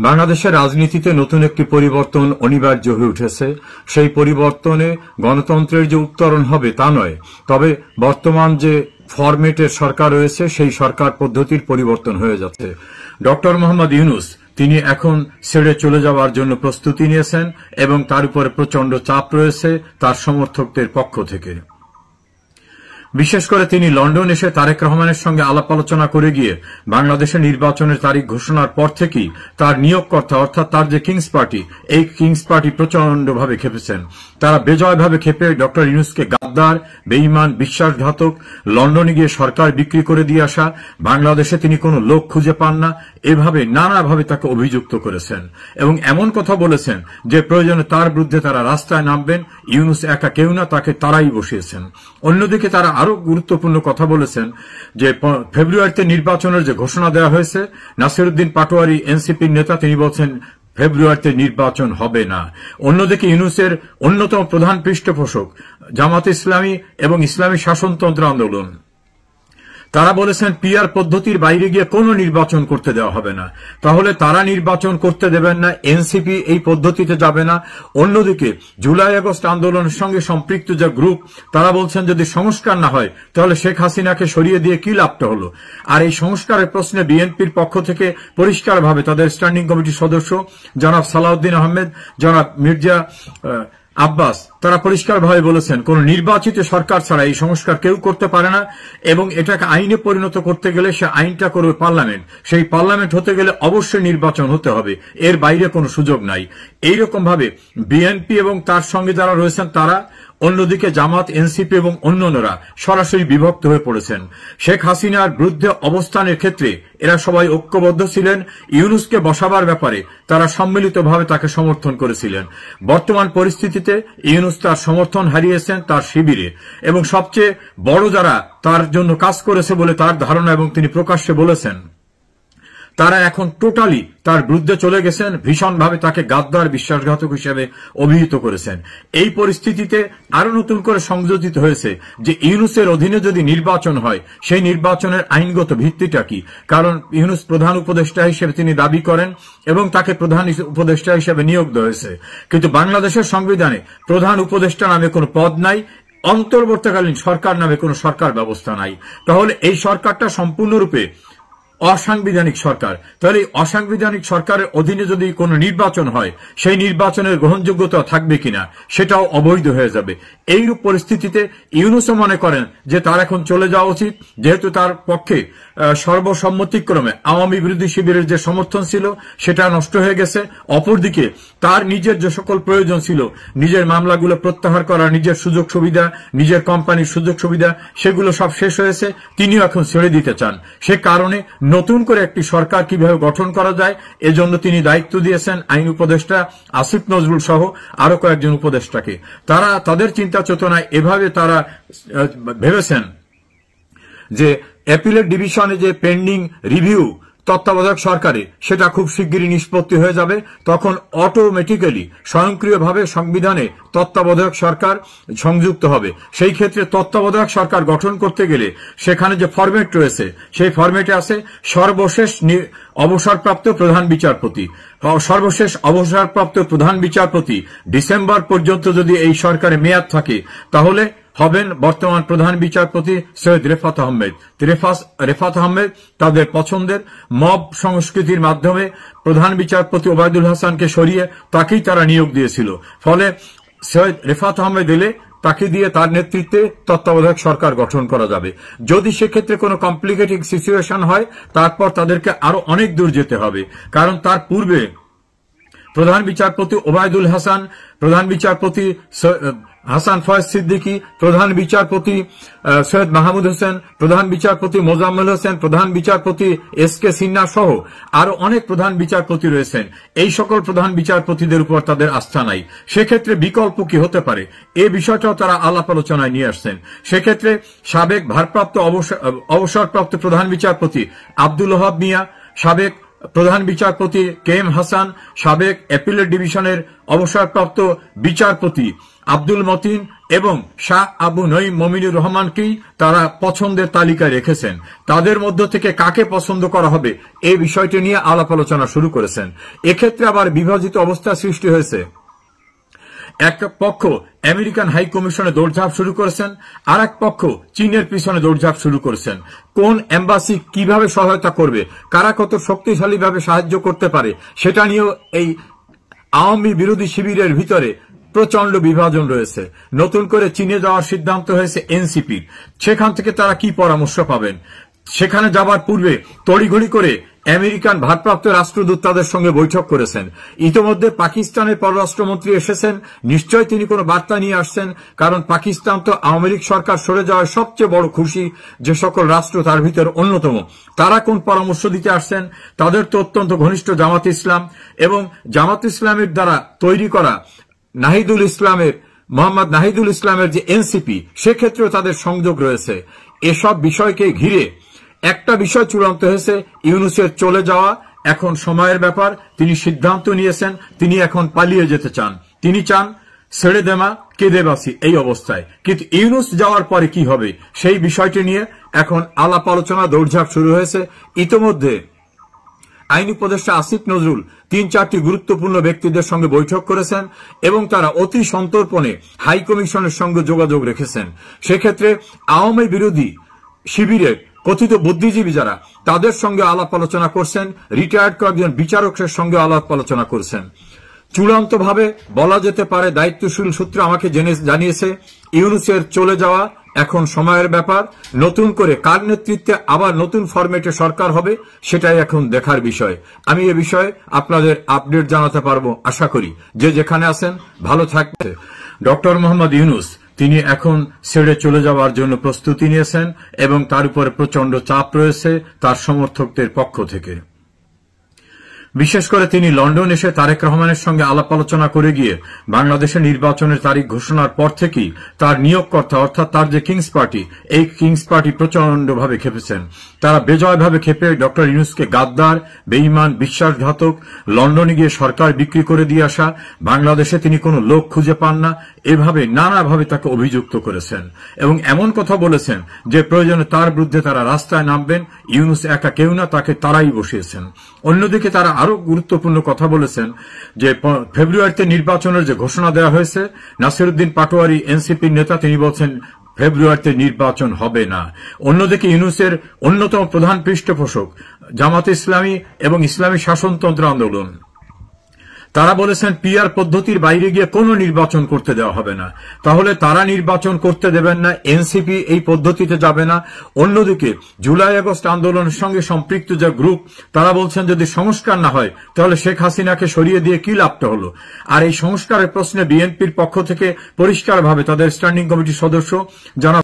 বাংলাদেশের রাজনীতিতে নতুন একটি পরিবর্তন অনিবার্য হয়ে উঠেছে। সেই পরিবর্তনে গণতন্ত্রের যে উত্তরণ হবে তা নয়, তবে বর্তমান যে ফরম্যাটের সরকার রয়েছে সেই সরকার পদ্ধতির পরিবর্তন হয়ে যাচ্ছে। ডক্টর মোহাম্মদ ইউনূস তিনি এখন ছেড়ে চলে যাওয়ার জন্য প্রস্তুতি নিয়েছেন এবং তার উপরে প্রচন্ড চাপ রয়েছে তার সমর্থকদের পক্ষ থেকে। বিশেষ করে তিনি লন্ডন এসে তারেক রহমানের সঙ্গে আলাপ আলোচনা করে গিয়ে বাংলাদেশের নির্বাচনের তারিখ ঘোষণার পর থেকেই তার নিয়োগকর্তা অর্থাৎ তার যে কিংস পার্টি, এই কিংস পার্টি প্রচন্ডভাবে খেপেছেন। তারা বেজয়ভাবে খেপে ডক্টর ইউনূসকে গাদ্দার, বেঈমান, বিশ্বাসঘাতক, লন্ডনে গিয়ে সরকার বিক্রি করে দিয়ে আসা, বাংলাদেশে তিনি কোনো লোক খুঁজে পান না, এভাবে নানাভাবে তাকে অভিযুক্ত করেছেন এবং এমন কথা বলেছেন যে প্রয়োজনে তার বিরুদ্ধে তারা রাস্তায় নামবেন। ইউনূস একা কেউ না, তাকে তারাই বসিয়েছেন। অন্যদিকে তারা আরো গুরুত্বপূর্ণ কথা বলেছেন যে ফেব্রুয়ারিতে নির্বাচনের যে ঘোষণা দেওয়া হয়েছে, নাসিরউদ্দিন পাটোয়ারি এনসিপির নেতা তিনি বলছেন ফেব্রুয়ারিতে নির্বাচন হবে না। অন্যদিকে ইউনূসের অন্যতম প্রধান পৃষ্ঠপোষক জামাত ইসলামী এবং ইসলামী শাসনতন্ত্র আন্দোলন, তারা বলেছেন পিআর পদ্ধতির বাইরে গিয়ে কোনো নির্বাচন করতে দেওয়া হবে না। তাহলে তারা নির্বাচন করতে দেবেন না, এনসিপি এই পদ্ধতিতে যাবে না। অন্যদিকে জুলাই আগস্ট আন্দোলনের সঙ্গে সম্পৃক্ত যে গ্রুপ, তারা বলছেন যদি সংস্কার না হয় তাহলে শেখ হাসিনাকে সরিয়ে দিয়ে কি লাভটা হলো। আর এই সংস্কারের প্রশ্নে বিএনপির পক্ষ থেকে পরিষ্কারভাবে তাদের স্ট্যান্ডিং কমিটির সদস্য জনাব সালাউদ্দিন আহমেদ, জনাব মির্জা আব্বাস, তারা পরিষ্কারভাবে বলেছেন কোন নির্বাচিত সরকার ছাড়া এই সংস্কার কেউ করতে পারে না এবং এটাকে আইনে পরিণত করতে গেলে সে আইনটা করবে পার্লামেন্ট। সেই পার্লামেন্ট হতে গেলে অবশ্যই নির্বাচন হতে হবে, এর বাইরে কোনো সুযোগ নাই। এইরকম ভাবে বিএনপি এবং তার সঙ্গে যারা রয়েছেন তারা, অন্যদিকে জামাত, এনসিপি এবং অন্যান্যরা সরাসরি বিভক্ত হয়ে পড়েছেন। শেখ হাসিনার বিরুদ্ধে অবস্থানের ক্ষেত্রে এরা সবাই ঐক্যবদ্ধ ছিলেন। ইউনূসকে বসাবার ব্যাপারে তারা সম্মিলিতভাবে তাকে সমর্থন করেছিলেন। বর্তমান পরিস্থিতিতে ইউনূস তার সমর্থন হারিয়েছেন তার শিবিরে, এবং সবচেয়ে বড় যারা তার জন্য কাজ করেছে বলে তার ধারণা এবং তিনি প্রকাশ্যে বলেছেন, তারা এখন টোটালি তার বিরুদ্ধে চলে গেছেন, ভীষণভাবে তাকে গাদ্দার, বিশ্বাসঘাতক হিসেবে অভিহিত করেছেন। এই পরিস্থিতিতে আরো নতুন করে সংযোজিত হয়েছে যে ইউনূসের অধীনে যদি নির্বাচন হয় সেই নির্বাচনের আইনগত ভিত্তিটা কি। কারণ ইউনূস প্রধান উপদেষ্টা হিসেবে তিনি দাবি করেন এবং তাকে প্রধান উপদেষ্টা হিসেবে নিয়োগ দেওয়া হয়েছে, কিন্তু বাংলাদেশের সংবিধানে প্রধান উপদেষ্টা নামে কোনো পদ নাই, অন্তর্বর্তীকালীন সরকার নামে কোনো সরকার ব্যবস্থা নাই। তাহলে এই সরকারটা সম্পূর্ণরূপে অসাংবিধানিক সরকার। তাহলে অসাংবিধানিক সরকারের অধীনে যদি কোনো নির্বাচন হয় সেই নির্বাচনের গ্রহণযোগ্যতা থাকবে কিনা সেটাও অবৈধ হয়ে যাবে। এইরূপ পরিস্থিতিতে ইউনূসও মনে করেন যে তার এখন চলে যাওয়া উচিত, যেহেতু তার পক্ষে সর্বসম্মতিক্রমে আওয়ামী বিরোধী শিবিরের যে সমর্থন ছিল সেটা নষ্ট হয়ে গেছে। অপরদিকে তার নিজের যে সকল প্রয়োজন ছিল, নিজের মামলাগুলো প্রত্যাহার করা, নিজের সুযোগ সুবিধা, নিজের কোম্পানির সুযোগ সুবিধা, সেগুলো সব শেষ হয়েছে, তিনিও এখন ছেড়ে দিতে চান। সে কারণে নতুন করে একটি সরকার কিভাবে গঠন করা যায় এজন্য তিনি দায়িত্ব দিয়েছেন আইন উপদেষ্টা আসিফ নজরুল সহ আরো কয়েকজন উপদেষ্টাকে। তারা তাদের চিন্তা চেতনায় এভাবে তারা ভেবেছেন যে অ্যাপিলেট ডিভিশনে যে পেন্ডিং রিভিউ তত্ত্বাবধায়ক সরকারে সেটা খুব শিগগিরই নিষ্পত্তি হয়ে যাবে। তখন অটোমেটিক্যালি স্বয়ংক্রিয়ভাবে সংবিধানে তত্ত্বাবধায়ক সরকার সংযুক্ত হবে। সেই ক্ষেত্রে তত্ত্বাবধায়ক সরকার গঠন করতে গেলে সেখানে যে ফরম্যাট রয়েছে সেই ফরম্যাটে আছে সর্বশেষ অবসরপ্রাপ্ত প্রধান বিচারপতি। সর্বশেষ অবসরপ্রাপ্ত প্রধান বিচারপতি ডিসেম্বর পর্যন্ত যদি এই সরকারে মেয়াদ থাকে তাহলে হবেন বর্তমান প্রধান বিচারপতি সৈয়দ রেফাত আহমেদ। রেফাত আহমেদ তাদের পছন্দের মব সংস্কৃতির মাধ্যমে প্রধান বিচারপতি ওবায়দুল হাসানকে সরিয়ে তাকেই তারা নিয়োগ দিয়েছিল। ফলে সৈয়দ রেফাত আহমেদ এলে তাকে দিয়ে তার নেতৃত্বে তত্ত্বাবধায়ক সরকার গঠন করা যাবে। যদি সেক্ষেত্রে কোনো কমপ্লিকেটিং সিচুয়েশন হয় তারপর তাদেরকে আরো অনেক দূর যেতে হবে, কারণ তার পূর্বে প্রধান বিচারপতি ওবায়দুল হাসান, প্রধান বিচারপতি হাসান ফয়েজ সিদ্দিকী, প্রধান বিচারপতি সৈয়দ মাহমুদ হোসেন, প্রধান বিচারপতি মোজাম্মেল হোসেন, প্রধান বিচারপতি এস.কে. সিনহা সহ আরো অনেক প্রধান বিচারপতি রয়েছেন। এই সকল প্রধান বিচারপতিদের উপর তাদের আস্থা নাই। সেক্ষেত্রে বিকল্প কি হতে পারে এই বিষয়টাও তারা আলাপ আলোচনায় নিয়ে আসছেন। সেক্ষেত্রে সাবেক ভারপ্রাপ্ত অবসরপ্রাপ্ত প্রধান বিচারপতি আব্দুল ওহাব মিয়া, সাবেক প্রধান বিচারপতি কে এম হাসান, সাবেক অ্যাপিলেট ডিভিশনের অবসরপ্রাপ্ত বিচারপতি আব্দুল মতিন এবং শাহ আবু নঈম মমিনুর রহমানকেই তারা পছন্দের তালিকায় রেখেছেন। তাদের মধ্য থেকে কাকে পছন্দ করা হবে এই বিষয়টি নিয়ে আলাপ আলোচনা শুরু করেছেন। এক্ষেত্রে আবার বিভাজিত অবস্থা সৃষ্টি হয়েছে। এক পক্ষ আমেরিকান হাই কমিশনে দৌড়ঝাঁপ শুরু করেছেন, আর এক পক্ষ চীনের পিছনে দৌড়ঝাঁপ শুরু করেছেন। কোন এম্বাসি কিভাবে সহায়তা করবে, কারা কত শক্তিশালীভাবে সাহায্য করতে পারে, সেটা নিয়েও এই আওয়ামী বিরোধী শিবিরের ভিতরে প্রচন্ড বিভাজন রয়েছে। নতুন করে চীনে যাওয়ার সিদ্ধান্ত হয়েছে এনসিপির। সেখান থেকে তারা কি পরামর্শ পাবেন? সেখানে যাবার পূর্বে তড়িঘড়ি করে আমেরিকান ভারপ্রাপ্ত রাষ্ট্রদূত তাদের সঙ্গে বৈঠক করেছেন। ইতিমধ্যে পাকিস্তানের পররাষ্ট্রমন্ত্রী এসেছেন, নিশ্চয় তিনি কোনো বার্তা নিয়ে আসছেন, কারণ পাকিস্তান তো আওয়ামী লীগ সরকার সরে যাওয়ায় সবচেয়ে বড় খুশি যে সকল রাষ্ট্র তার ভিতর অন্যতম। তারা কোন পরামর্শ দিতে আসছেন? তাদের তো অত্যন্ত ঘনিষ্ঠ জামাত ইসলাম এবং জামাত ইসলামের দ্বারা তৈরি করা মোহাম্মদ নাহিদুল ইসলামের যে এনসিপি, সেক্ষেত্রেও তাদের সংযোগ রয়েছে। এসব বিষয়কে ঘিরে একটা বিষয় চূড়ান্ত হয়েছে, ইউনূসের চলে যাওয়া এখন সময়ের ব্যাপার। তিনি সিদ্ধান্ত নিয়েছেন, তিনি এখন পালিয়ে যেতে চান। তিনি চান ছেড়ে দেমা কেঁদে বাসি এই অবস্থায়। কিন্তু ইউনূস যাওয়ার পরে কি হবে সেই বিষয়টি নিয়ে এখন আলাপ আলোচনা দৌড়ঝাঁপ শুরু হয়েছে। ইতিমধ্যে আইন উপদেষ্টা আসিফ নজরুল 3-4টি গুরুত্বপূর্ণ ব্যক্তিদের সঙ্গে বৈঠক করেছেন এবং তারা অতি সন্তর্পণে হাই কমিশনের সঙ্গে যোগাযোগ রেখেছেন। সেক্ষেত্রে আওয়ামী বিরোধী শিবিরের কথিত বুদ্ধিজীবী যারা, তাদের সঙ্গে আলাপ আলোচনা করছেন, রিটায়ার্ড কয়েকজন বিচারকের সঙ্গে আলাপ আলোচনা করছেন। চূড়ান্তভাবে বলা যেতে পারে, দায়িত্বশীল সূত্র আমাকে জানিয়েছে, ইউনূসের চলে যাওয়া এখন সময়ের ব্যাপার। নতুন করে কার নেতৃত্বে আবার নতুন ফরম্যাটে সরকার হবে সেটাই এখন দেখার বিষয়। আমি এ বিষয়ে আপনাদের আপডেট জানাতে পারবো আশা করি। যে যেখানে আছেন ভালো থাকবে। ডক্টর মোহাম্মদ ইউনূস তিনি এখন ছেড়ে চলে যাওয়ার জন্য প্রস্তুতি নিয়েছেন এবং তার উপরে প্রচন্ড চাপ রয়েছে তার সমর্থকদের পক্ষ থেকে। বিশেষ করে তিনি লন্ডন এসে তারেক রহমানের সঙ্গে আলাপ আলোচনা করে গিয়ে বাংলাদেশের নির্বাচনের তারিখ ঘোষণার পর থেকেই তার নিয়োগকর্তা অর্থাৎ তার যে কিংস পার্টি, এই কিংস পার্টি প্রচন্ডভাবে খেপেছেন। তারা বেজয়ভাবে খেপে ডক্টর ইউনূসকে গাদ্দার, বেঈমান, বিশ্বাসঘাতক, লন্ডনে গিয়ে সরকার বিক্রি করে দিয়ে আসা, বাংলাদেশে তিনি কোনো লোক খুঁজে পান না, এভাবে নানাভাবে তাকে অভিযুক্ত করেছেন এবং এমন কথা বলেছেন যে প্রয়োজনে তার বিরুদ্ধে তারা রাস্তায় নামবেন। ইউনূস একা কেউ না, তাকে তারাই বসিয়েছেন। অন্যদিকে তারা আরো গুরুত্বপূর্ণ কথা বলেছেন যে ফেব্রুয়ারিতে নির্বাচনের যে ঘোষণা দেওয়া হয়েছে, নাসিরউদ্দিন পাটোয়ারি এনসিপির নেতা, তিনি বলছেন ফেব্রুয়ারিতে নির্বাচন হবে না। অন্যদিকে ইউনূসের অন্যতম প্রধান পৃষ্ঠপোষক জামাত ইসলামী এবং ইসলামী শাসনতন্ত্র আন্দোলন, তারা বলেছেন পিআর পদ্ধতির বাইরে গিয়ে কোনো নির্বাচন করতে দেওয়া হবে না। তাহলে তারা নির্বাচন করতে দেবেন না, এনসিপি এই পদ্ধতিতে যাবে না। অন্যদিকে জুলাই আগস্ট আন্দোলনের সঙ্গে সম্পৃক্ত যে গ্রুপ, তারা বলছেন যদি সংস্কার না হয় তাহলে শেখ হাসিনাকে সরিয়ে দিয়ে কি লাভটা হলো। আর এই সংস্কারের প্রশ্নে বিএনপির পক্ষ থেকে পরিষ্কারভাবে তাদের স্ট্যান্ডিং কমিটির সদস্য যারা